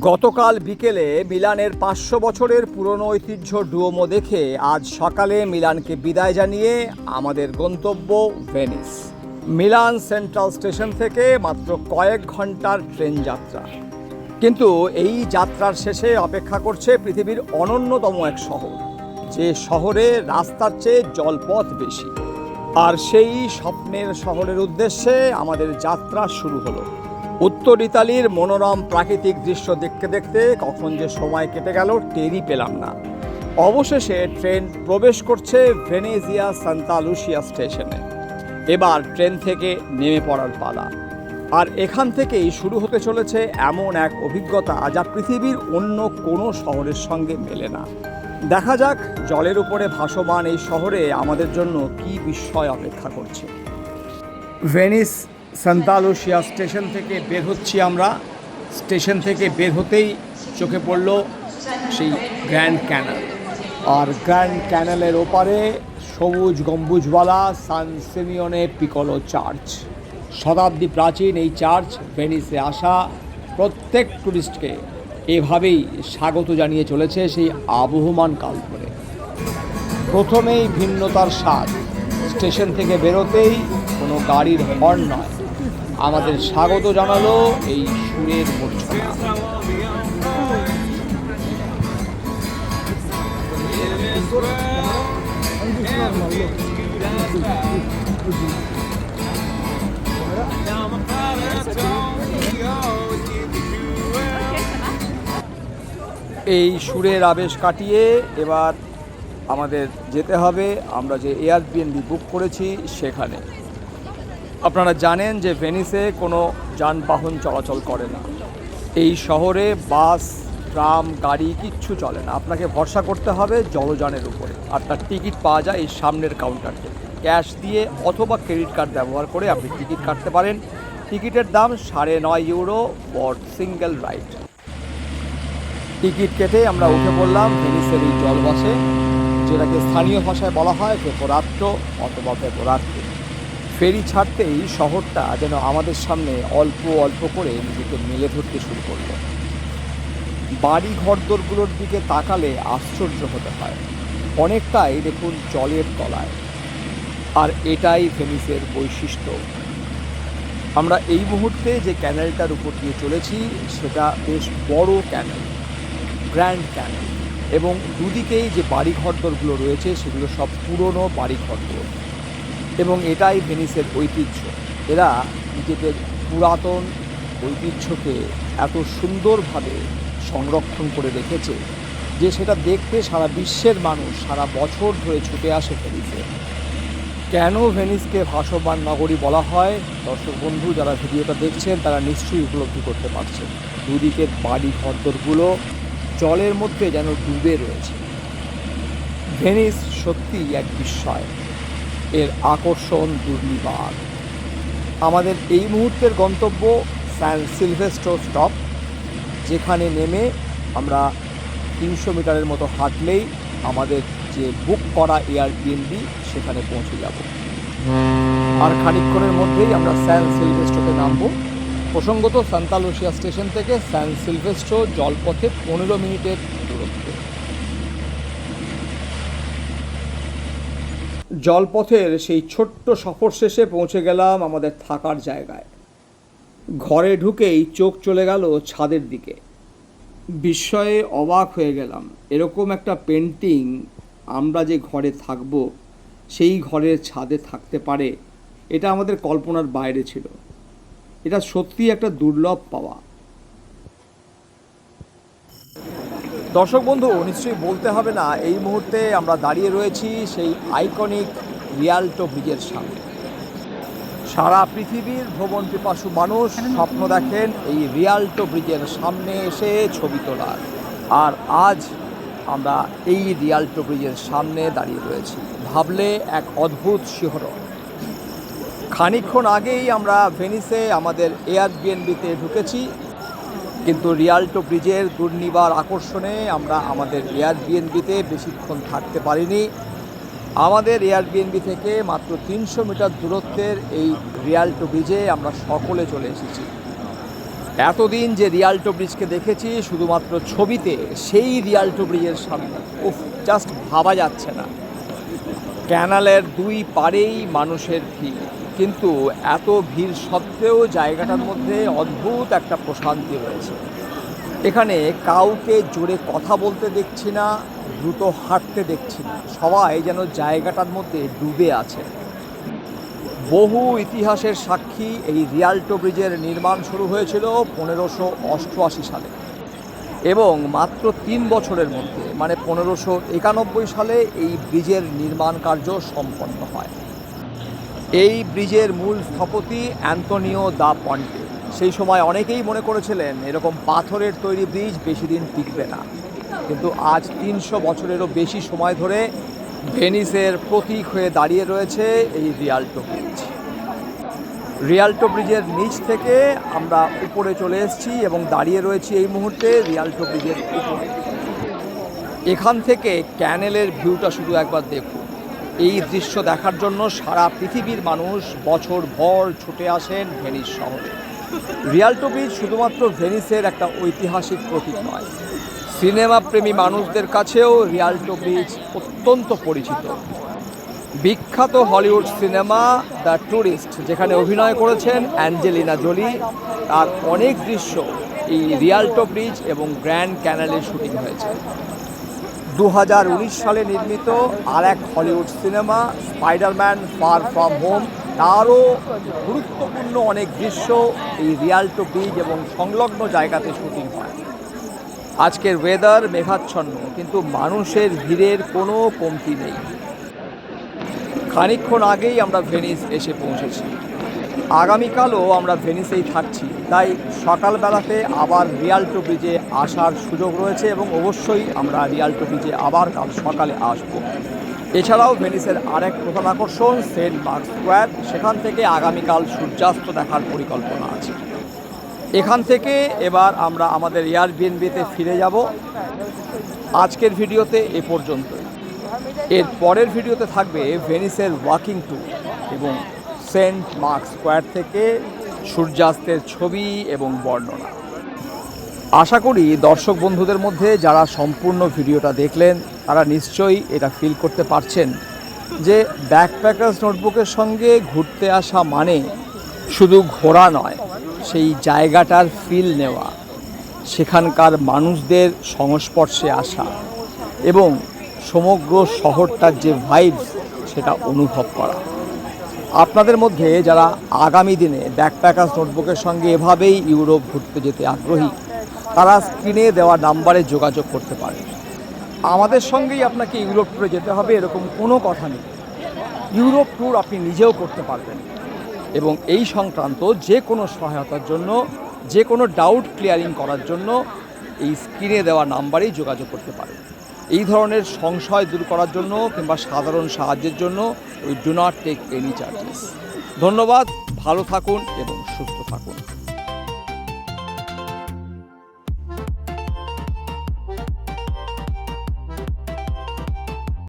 গতকাল বিকেলে মিলানের 500 বছরের পুরনো ঐতিহ্য ডুওমো দেখে আজ সকালে মিলানকে বিদায় জানিয়ে আমাদের গন্তব্য ভেনিস। মিলান সেন্ট্রাল স্টেশন থেকে মাত্র কয়েক ঘন্টার ট্রেন যাত্রা, কিন্তু এই যাত্রার শেষে অপেক্ষা করছে পৃথিবীর অনন্যতম এক শহর, যে শহরে রাস্তার চেয়ে জলপথ বেশি। আর সেই স্বপ্নের শহরের উদ্দেশ্যে আমাদের যাত্রা শুরু হলো। উত্তর ইতালির মনোরম প্রাকৃতিক দৃশ্য দেখতে দেখতে কখন যে সময় কেটে গেল টেরই পেলাম না। অবশেষে ট্রেন প্রবেশ করছে ভেনেজিয়া সান্তা লুসিয়া স্টেশনে। এবার ট্রেন থেকে নেমে পড়ার পালা। আর এখান থেকেই শুরু হতে চলেছে এমন এক অভিজ্ঞতা যা পৃথিবীর অন্য কোনো শহরের সঙ্গে মেলে না। দেখা যাক জলের উপরে ভাসমান এই শহরে আমাদের জন্য কী বিস্ময় অপেক্ষা করছে। ভেনিস সান্তা লুসিয়া স্টেশন থেকে বের হচ্ছি আমরা। স্টেশন থেকে বের হতেই চোখে পড়ল সেই গ্র্যান্ড ক্যানাল, আর গ্র্যান্ড ক্যানালের ওপারে সবুজ গম্বুজওয়ালা সান সিমিওনে পিকোলো চার্চ। শতাব্দী প্রাচীন এই চার্চ ভেনিসে আসা প্রত্যেক টুরিস্টকে এভাবেই স্বাগত জানিয়ে চলেছে সেই আবহমান কাল ধরে। প্রথমেই ভিন্নতার স্বাদ। স্টেশন থেকে বেরোতেই কোনো গাড়ির হর্ন নয়, আমাদের স্বাগত জানালো এই সুরের মূর্ছনা। এই সুরের আবেশ কাটিয়ে এবার আমাদের যেতে হবে আমরা যে এয়ারবিএনবি বুক করেছি সেখানে। আপনারা জানেন যে ভেনিসে কোনো যানবাহন চলাচল করে না। এই শহরে বাস, ট্রাম, গাড়ি কিচ্ছু চলে না। আপনাকে ভরসা করতে হবে জলযানের উপরে। আর তার টিকিট পাওয়া যায় এই সামনের কাউন্টার থেকে। ক্যাশ দিয়ে অথবা ক্রেডিট কার্ড ব্যবহার করে আপনি টিকিট কাটতে পারেন। টিকিটের দাম 9.5 euro for single ride. Ticket কেটে আমরা উঠে পড়লাম ভেনিসের এই জলবাসে, যেটাকে স্থানীয় ভাষায় বলা হয় ভেপোরাত্টো অথবা ভেপোরাত্রি। ফেরি ছাড়তেই শহরটা যেন আমাদের সামনে অল্প অল্প করে নিজেকে মেলে ধরতে শুরু করল। বাড়ি ঘরদোরগুলোর দিকে তাকালে আশ্চর্য হতে হয়, অনেকটাই দেখুন জলের তলায়। আর এটাই ভেনিসের বৈশিষ্ট্য। আমরা এই মুহূর্তে যে ক্যানেলটার উপর দিয়ে চলেছি সেটা বেশ বড় ক্যানেল, গ্র্যান্ড ক্যানেল, এবং দুদিকেই যে বাড়ি ঘরদোরগুলো রয়েছে সেগুলো সব পুরনো বাড়ি ঘরদোর। এবং এটাই ভেনিসের ঐতিহ্য। এরা নিজেদের পুরাতন ঐতিহ্যকে এত সুন্দরভাবে সংরক্ষণ করে রেখেছে যে সেটা দেখতে সারা বিশ্বের মানুষ সারা বছর ধরে ছুটে আসে ভেনিসে। কেন ভেনিসকে ভাসমান নগরী বলা হয়, দর্শক বন্ধু যারা ভিডিওটা দেখছেন তারা নিশ্চয়ই উপলব্ধি করতে পারছেন। দুদিকের বাড়ি ঘরদোরগুলো জলের মধ্যে যেন ডুবে রয়েছে। ভেনিস সত্যিই এক বিস্ময়, এর আকর্ষণ দুর্নিবার। আমাদের এই মুহূর্তের গন্তব্য স্যান সিলভেস্ট্রো স্টপ, যেখানে নেমে আমরা 300 মিটারের মতো হাঁটলেই আমাদের যে বুক করা এয়ারবিএনবি সেখানে পৌঁছে যাব। আর খানিকক্ষণের মধ্যেই আমরা স্যান সিলভেস্ট্রোতে নামব। প্রসঙ্গত সান্তা লুসিয়া স্টেশন থেকে স্যান সিলভেস্ট্রো জলপথে 15 মিনিটের দূরত্বে। জলপথের সেই ছোট্ট সফর শেষে পৌঁছে গেলাম আমাদের থাকার জায়গায়। ঘরে ঢুকেই চোখ চলে গেল ছাদের দিকে। বিস্ময়ে অবাক হয়ে গেলাম, এরকম একটা পেন্টিং আমরা যে ঘরে থাকব সেই ঘরের ছাদে থাকতে পারে, এটা আমাদের কল্পনার বাইরে ছিল। এটা সত্যিই একটা দুর্লভ পাওয়া। দর্শক বন্ধু, নিশ্চয়ই বলতে হবে না এই মুহূর্তে আমরা দাঁড়িয়ে রয়েছি সেই আইকনিক রিয়াল্টো ব্রিজের সামনে। সারা পৃথিবীর ভ্রমণ পিপাসু মানুষ স্বপ্ন দেখেন এই রিয়াল্টো ব্রিজের সামনে এসে ছবি তোলার। আর আজ আমরা এই রিয়াল্টো ব্রিজের সামনে দাঁড়িয়ে রয়েছি। ভাবলে এক অদ্ভুত শিহরণ। খানিকক্ষণ আগেই আমরা ভেনিসে আমাদের এয়ারবিএনবিতে ঢুকেছি, কিন্তু রিয়াল্টো ব্রিজের দুর্নিবার আকর্ষণে আমরা আমাদের এয়ারবিএনবিতে বেশিক্ষণ থাকতে পারিনি। আমাদের এয়ারবিএনবি থেকে মাত্র 300 মিটার দূরত্বের এই রিয়াল্টো ব্রিজে আমরা সকলে চলে এসেছি। এতদিন যে রিয়াল্টো ব্রিজকে দেখেছি শুধুমাত্র ছবিতে, সেই রিয়াল্টো ব্রিজের সামনে জাস্ট ভাবা যাচ্ছে না। ক্যানালের দুই পাড়েই মানুষের ভিড়, কিন্তু এত ভিড় সত্ত্বেও জায়গাটার মধ্যে অদ্ভুত একটা প্রশান্তি রয়েছে। এখানে কাউকে জোরে কথা বলতে দেখছি না, দ্রুত হাঁটতে দেখছি না, সবাই যেন জায়গাটার মধ্যে ডুবে আছে। বহু ইতিহাসের সাক্ষী এই রিয়াল্টো ব্রিজের নির্মাণ শুরু হয়েছিল 1588 সালে এবং মাত্র 3 বছরের মধ্যে মানে 1591 সালে এই ব্রিজের নির্মাণ কার্য সম্পন্ন হয়। এই ব্রিজের মূল স্থপতি অ্যান্তোনিও দা পন্টে। সেই সময় অনেকেই মনে করেছিলেন এরকম পাথরের তৈরি ব্রিজ বেশি দিন টিকবে না, কিন্তু আজ 300 বছরেরও বেশি সময় ধরে ভেনিসের প্রতীক হয়ে দাঁড়িয়ে রয়েছে এই রিয়াল্টো ব্রিজ। রিয়াল্টো ব্রিজের নিচ থেকে আমরা উপরে চলে এসেছি এবং দাঁড়িয়ে রয়েছি এই মুহূর্তে রিয়াল্টো ব্রিজের উপরে। এখান থেকে ক্যানেলের ভিউটা শুধু একবার দেখুন। এই দৃশ্য দেখার জন্য সারা পৃথিবীর মানুষ বছর ভর ছুটে আসেন ভেনিস শহরে। রিয়াল্টো ব্রিজ শুধুমাত্র ভেনিসের একটা ঐতিহাসিক প্রতীক নয়, সিনেমা প্রেমী মানুষদের কাছেও রিয়াল্টো ব্রিজ অত্যন্ত পরিচিত। বিখ্যাত হলিউড সিনেমা দ্য ট্যুরিস্ট, যেখানে অভিনয় করেছেন অ্যাঞ্জেলিনা জোলি, তার অনেক দৃশ্য এই রিয়াল্টো ব্রিজ এবং গ্র্যান্ড ক্যানালে শুটিং হয়েছে। 2019 সালে নির্মিত আর এক Hollywood cinema Spiderman far from home, তারও গুরুত্বপূর্ণ অনেক দৃশ্য এই রিয়াল্টো ব্রিজ এবং সংলগ্ন জায়গাতে শুটিং হয়। আজকের ওয়েদার মেঘাচ্ছন্ন, কিন্তু মানুষের ভিড়ের কোনো কমতি নেই। খানিকক্ষণ আগেই আমরা ভেনিস এসে পৌঁছেছি। আগামীকালও আমরা ভেনিসেই থাকছি, তাই সকালবেলাতে আবার রিয়াল্টো ব্রিজে আসার সুযোগ রয়েছে এবং অবশ্যই আমরা রিয়াল্টো ব্রিজে আবার কাল সকালে আসব। এছাড়াও ভেনিসের আরেক প্রধান আকর্ষণ সেন্ট মার্কস স্কোয়ার, সেখান থেকে আগামীকাল সূর্যাস্ত দেখার পরিকল্পনা আছে। এখান থেকে এবার আমরা আমাদের এয়ারবিএনবিতে ফিরে যাব। আজকের ভিডিওতে এ পর্যন্তই। এর পরের ভিডিওতে থাকবে ভেনিসের ওয়াকিং ট্যুর এবং সেন্ট মার্কস স্কোয়ার থেকে সূর্যাস্তের ছবি এবং বর্ণনা। আশা করি দর্শক বন্ধুদের মধ্যে যারা সম্পূর্ণ ভিডিওটা দেখলেন তারা নিশ্চয়ই এটা ফিল করতে পারছেন যে ব্যাকপ্যাকার্স নোটবুকের সঙ্গে ঘুরতে আসা মানে শুধু ঘোরা নয়, সেই জায়গাটার ফিল নেওয়া, সেখানকার মানুষদের সংস্পর্শে আসা এবং সমগ্র শহরটার যে ভাইবস সেটা অনুভব করা। আপনাদের মধ্যে যারা আগামী দিনে ব্যাকপ্যাকার্স নোটবুকের সঙ্গে এভাবেই ইউরোপ ঘুরতে যেতে আগ্রহী, তারা স্ক্রিনে দেওয়া নাম্বারে যোগাযোগ করতে পারে। আমাদের সঙ্গেই আপনাকে ইউরোপ ট্যুরে যেতে হবে এরকম কোনো কথা নেই। ইউরোপ ট্যুর আপনি নিজেও করতে পারবেন এবং এই সংক্রান্ত যে কোনো সহায়তার জন্য, যে কোনো ডাউট ক্লিয়ারিং করার জন্য এই স্ক্রিনে দেওয়া নাম্বারেই যোগাযোগ করতে পারেন। এই ধরনের সংশয় দূর করার জন্য কিংবা সাধারণ সাহায্যের জন্য we do not take any charges. ধন্যবাদ, ভালো থাকুন এবং সুস্থ থাকুন।